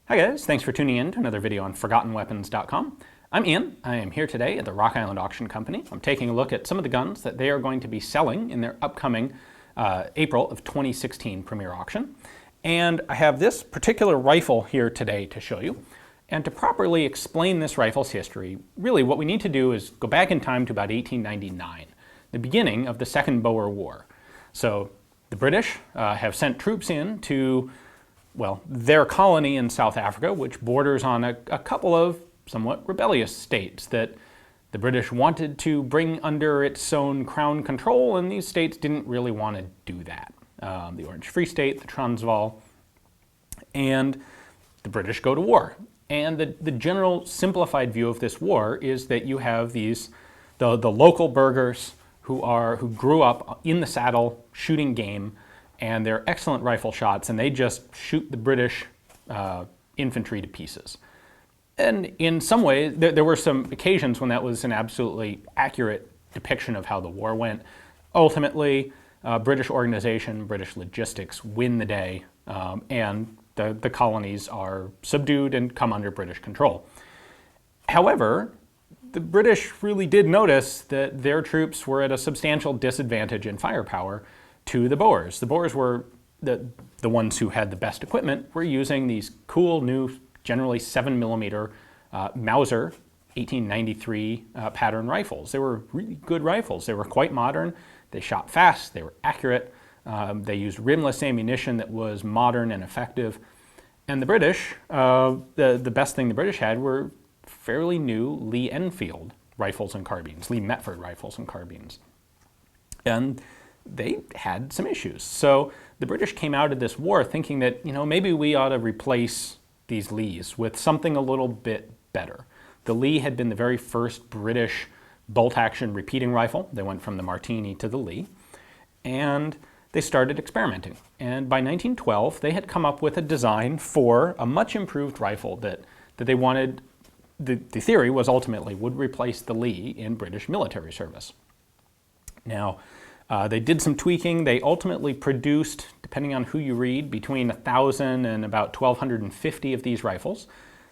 Hi guys, thanks for tuning in to another video on ForgottenWeapons.com. I'm Ian. I am here today at the Rock Island Auction Company. I'm taking a look at some of the guns that they are going to be selling in their upcoming April of 2016 premiere auction. And I have this particular rifle here today to show you. And to properly explain this rifle's history, really what we need to do is go back in time to about 1899, the beginning of the Second Boer War. So the British have sent troops in to their colony in South Africa, which borders on a couple of somewhat rebellious states that the British wanted to bring under its own crown control, and these states didn't really want to do that. The Orange Free State, the Transvaal, and the British go to war. And the general simplified view of this war is that you have the local burghers who grew up in the saddle shooting game, and they're excellent rifle shots, and they just shoot the British infantry to pieces. And in some ways, there were some occasions when that was an absolutely accurate depiction of how the war went. Ultimately, British organization, British logistics win the day, and the colonies are subdued and come under British control. However, the British really did notice that their troops were at a substantial disadvantage in firepower to the Boers. The Boers were the ones who had the best equipment, were using these cool new, generally 7mm Mauser 1893 pattern rifles. They were really good rifles. They were quite modern. They shot fast. They were accurate. They used rimless ammunition that was modern and effective. And the British, the best thing the British had were fairly new Lee Enfield rifles and carbines, Lee Metford rifles and carbines. And they had some issues. So the British came out of this war thinking that, maybe we ought to replace these Lees with something a little bit better. The Lee had been the very first British bolt-action repeating rifle. They went from the Martini to the Lee, and they started experimenting. And by 1912, they had come up with a design for a much improved rifle that they wanted. The theory was ultimately would replace the Lee in British military service. Now, they did some tweaking. They ultimately produced, depending on who you read, between 1,000 and about 1,250 of these rifles.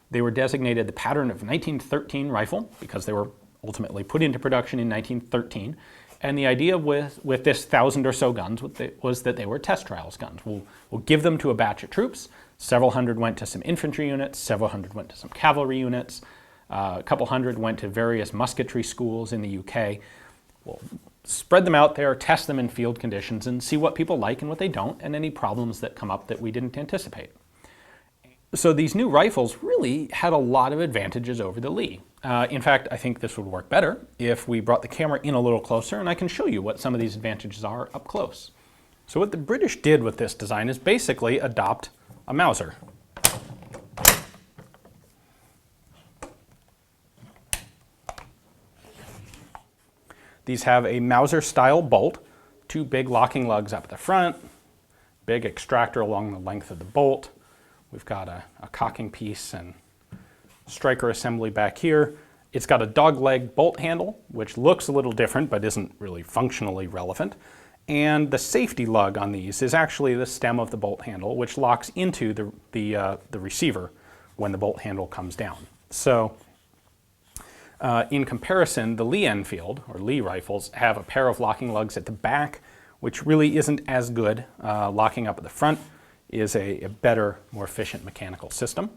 They were designated the pattern of 1913 rifle because they were ultimately put into production in 1913. And the idea with this 1,000 or so guns was that they were test trials guns. We'll give them to a batch of troops. Several hundred went to some infantry units. Several hundred went to some cavalry units. A couple hundred went to various musketry schools in the UK. We'll spread them out there, test them in field conditions, and see what people like and what they don't, and any problems that come up that we didn't anticipate. So these new rifles really had a lot of advantages over the Lee. In fact, I think this would work better if we brought the camera in a little closer, and I can show you what some of these advantages are up close. So what the British did with this design is basically adopt a Mauser. These have a Mauser-style bolt, two big locking lugs up at the front, big extractor along the length of the bolt. We've got a cocking piece and striker assembly back here. It's got a dogleg bolt handle, which looks a little different but isn't really functionally relevant. And the safety lug on these is actually the stem of the bolt handle, which locks into the receiver when the bolt handle comes down. So in comparison, the Lee Enfield, or Lee rifles, have a pair of locking lugs at the back, which really isn't as good. Locking up at the front is a better, more efficient mechanical system.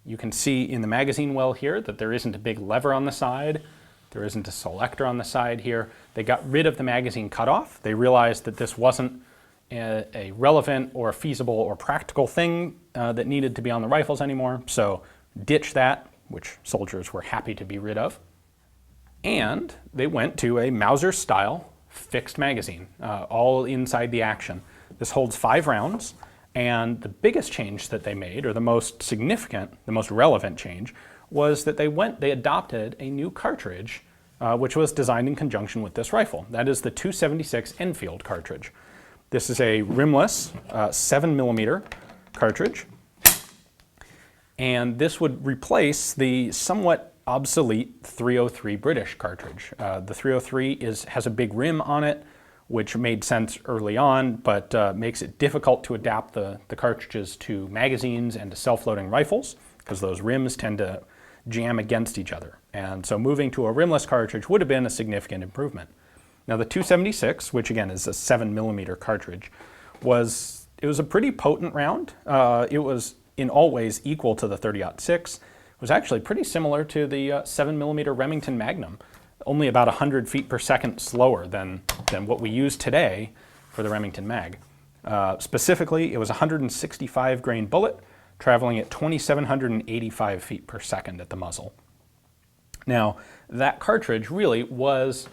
You can see in the magazine well here that there isn't a big lever on the side. There isn't a selector on the side here. They got rid of the magazine cutoff. They realized that this wasn't a relevant or feasible or practical thing that needed to be on the rifles anymore, so ditch that, which soldiers were happy to be rid of. And they went to a Mauser-style fixed magazine, all inside the action. This holds 5 rounds, and the biggest change that they made, or the most significant, the most relevant change, was that they adopted a new cartridge, which was designed in conjunction with this rifle. That is the 276 Enfield cartridge. This is a rimless 7mm cartridge. And this would replace the somewhat obsolete .303 British cartridge. The .303 has a big rim on it, which made sense early on, but makes it difficult to adapt the cartridges to magazines and to self-loading rifles, because those rims tend to jam against each other. And so moving to a rimless cartridge would have been a significant improvement. Now the 276, which again is a 7mm cartridge, was a pretty potent round. It was in all ways equal to the 30-06. It was actually pretty similar to the 7mm Remington Magnum, only about 100 feet per second slower than what we use today for the Remington Mag. Specifically, it was a 165 grain bullet, traveling at 2,785 feet per second at the muzzle. Now, that cartridge really was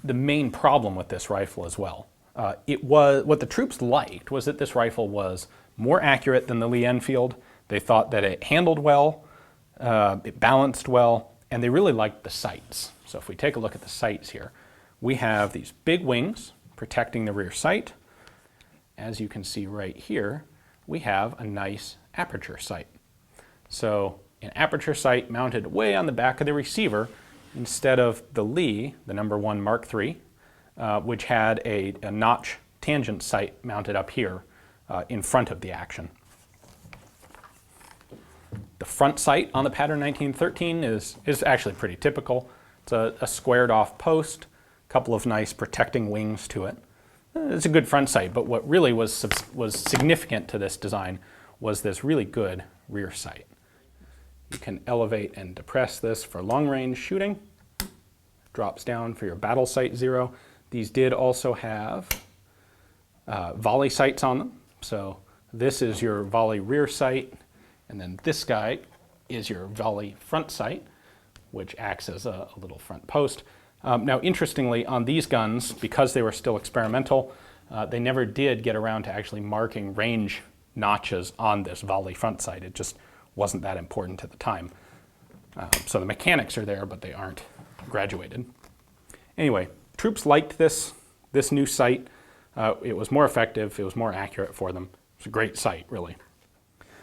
the main problem with this rifle as well. What the troops liked was that this rifle was more accurate than the Lee Enfield. They thought that it handled well, it balanced well, and they really liked the sights. So if we take a look at the sights here, we have these big wings protecting the rear sight. As you can see right here, we have a nice aperture sight. So an aperture sight mounted way on the back of the receiver instead of the Lee, the #1 Mark III, which had a notch tangent sight mounted up here in front of the action. The front sight on the Pattern 1913 is actually pretty typical. It's a squared off post, a couple of nice protecting wings to it. It's a good front sight, but what really was significant to this design was this really good rear sight. You can elevate and depress this for long range shooting. Drops down for your battle sight 0. These did also have volley sights on them. So this is your volley rear sight, and then this guy is your volley front sight, which acts as a little front post. Now, interestingly, on these guns, because they were still experimental, they never did get around to actually marking range notches on this volley front sight. It just wasn't that important at the time. So the mechanics are there, but they aren't graduated. Anyway, troops liked this new sight. It was more effective, it was more accurate for them. It was a great sight, really.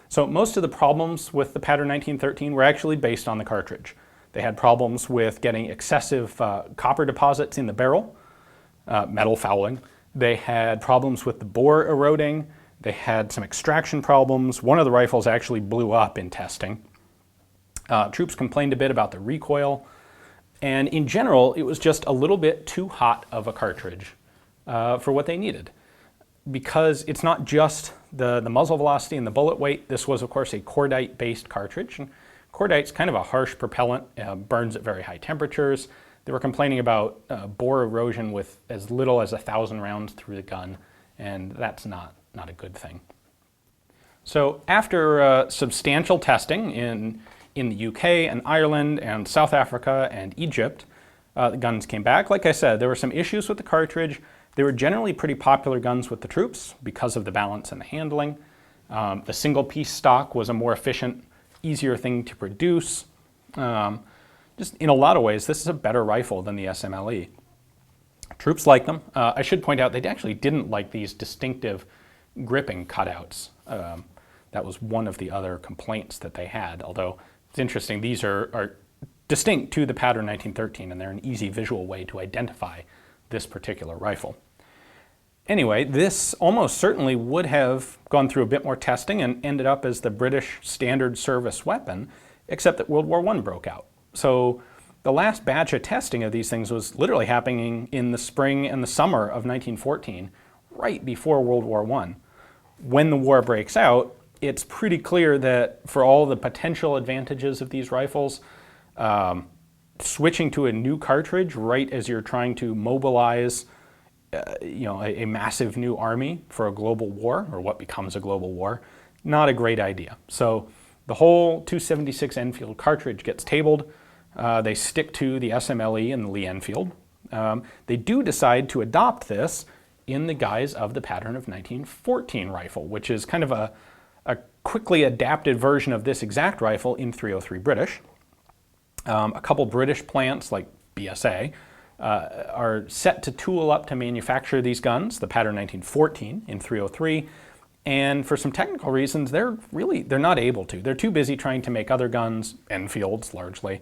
So most of the problems with the Pattern 1913 were actually based on the cartridge. They had problems with getting excessive copper deposits in the barrel, metal fouling. They had problems with the bore eroding. They had some extraction problems. One of the rifles actually blew up in testing. Troops complained a bit about the recoil. And in general, it was just a little bit too hot of a cartridge for what they needed. Because it's not just the muzzle velocity and the bullet weight. This was, of course, a Cordite-based cartridge. And Cordite's kind of a harsh propellant, burns at very high temperatures. They were complaining about bore erosion with as little as 1,000 rounds through the gun, and that's not a good thing. So after substantial testing in the UK and Ireland and South Africa and Egypt, the guns came back. Like I said, there were some issues with the cartridge. They were generally pretty popular guns with the troops because of the balance and the handling. The single piece stock was a more efficient, easier thing to produce. Just in a lot of ways, this is a better rifle than the SMLE. Troops like them. I should point out they actually didn't like these distinctive gripping cutouts. That was one of the other complaints that they had, although it's interesting, these are distinct to the Pattern 1913, and they're an easy visual way to identify this particular rifle. Anyway, this almost certainly would have gone through a bit more testing and ended up as the British standard service weapon, except that World War I broke out. So the last batch of testing of these things was literally happening in the spring and the summer of 1914, right before World War I. When the war breaks out, it's pretty clear that for all the potential advantages of these rifles, switching to a new cartridge right as you're trying to mobilize a massive new army for a global war, or what becomes a global war, not a great idea. So the whole 276 Enfield cartridge gets tabled. They stick to the SMLE and the Lee Enfield. They do decide to adopt this in the guise of the Pattern of 1914 rifle, which is kind of a quickly adapted version of this exact rifle in .303 British. A couple British plants like BSA are set to tool up to manufacture these guns, the Pattern 1914 in .303, and for some technical reasons they're not able to. They're too busy trying to make other guns, Enfields largely,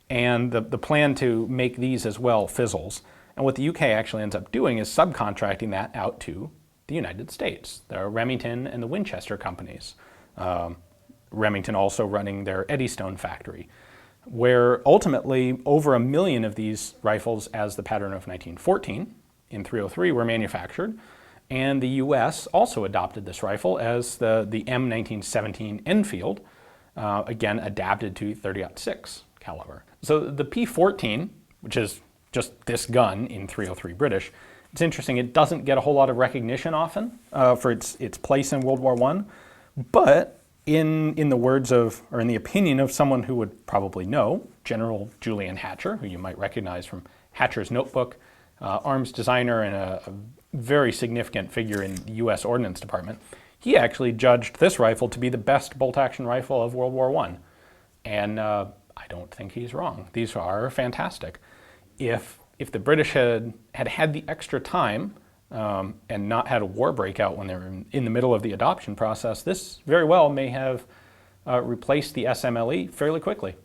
and the plan to make these as well fizzles. And what the UK actually ends up doing is subcontracting that out to the United States. There are Remington and the Winchester companies. Remington also running their Eddystone factory, where ultimately over 1 million of these rifles as the pattern of 1914 in 303 were manufactured. And the US also adopted this rifle as the M1917 Enfield, again adapted to 30-06 caliber. So the P14, which is just this gun in 303 British, it's interesting, it doesn't get a whole lot of recognition often for its place in World War I, but in the words of, or in the opinion of someone who would probably know, General Julian Hatcher, who you might recognize from Hatcher's Notebook, arms designer and a very significant figure in the US Ordnance Department, he actually judged this rifle to be the best bolt-action rifle of World War I. And I don't think he's wrong. These are fantastic. If the British had the extra time and not had a war breakout when they were in the middle of the adoption process, this very well may have replaced the SMLE fairly quickly.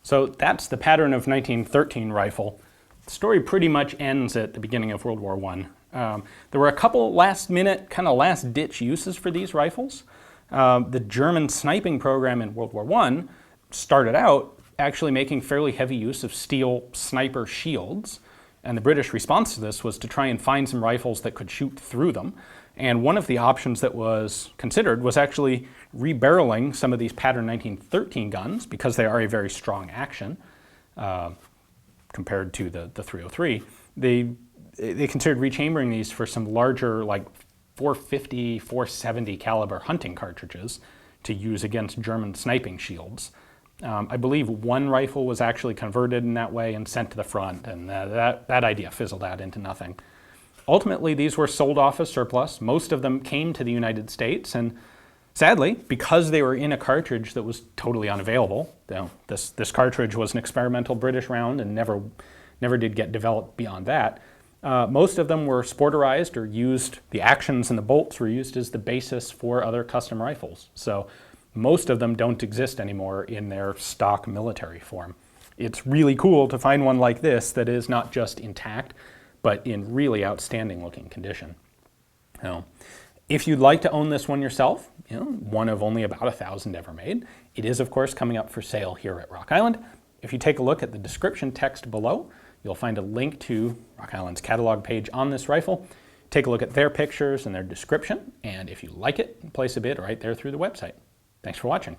So that's the pattern of 1913 rifle. The story pretty much ends at the beginning of World War I. There were a couple last-minute, kind of last-ditch uses for these rifles. The German sniping program in World War I started out actually making fairly heavy use of steel sniper shields. And the British response to this was to try and find some rifles that could shoot through them. And one of the options that was considered was actually rebarreling some of these pattern 1913 guns, because they are a very strong action compared to the 303. They considered rechambering these for some larger, like 450, 470 caliber hunting cartridges to use against German sniping shields. I believe one rifle was actually converted in that way and sent to the front, and that idea fizzled out into nothing. Ultimately, these were sold off as surplus. Most of them came to the United States, and sadly, because they were in a cartridge that was totally unavailable, this cartridge was an experimental British round and never did get developed beyond that, most of them were sporterized or used, the actions and the bolts were used as the basis for other custom rifles. So most of them don't exist anymore in their stock military form. It's really cool to find one like this that is not just intact, but in really outstanding looking condition. Now, if you'd like to own this one yourself, one of only about 1,000 ever made, it is of course coming up for sale here at Rock Island. If you take a look at the description text below, you'll find a link to Rock Island's catalog page on this rifle. Take a look at their pictures and their description, and if you like it, place a bid right there through the website. Thanks for watching.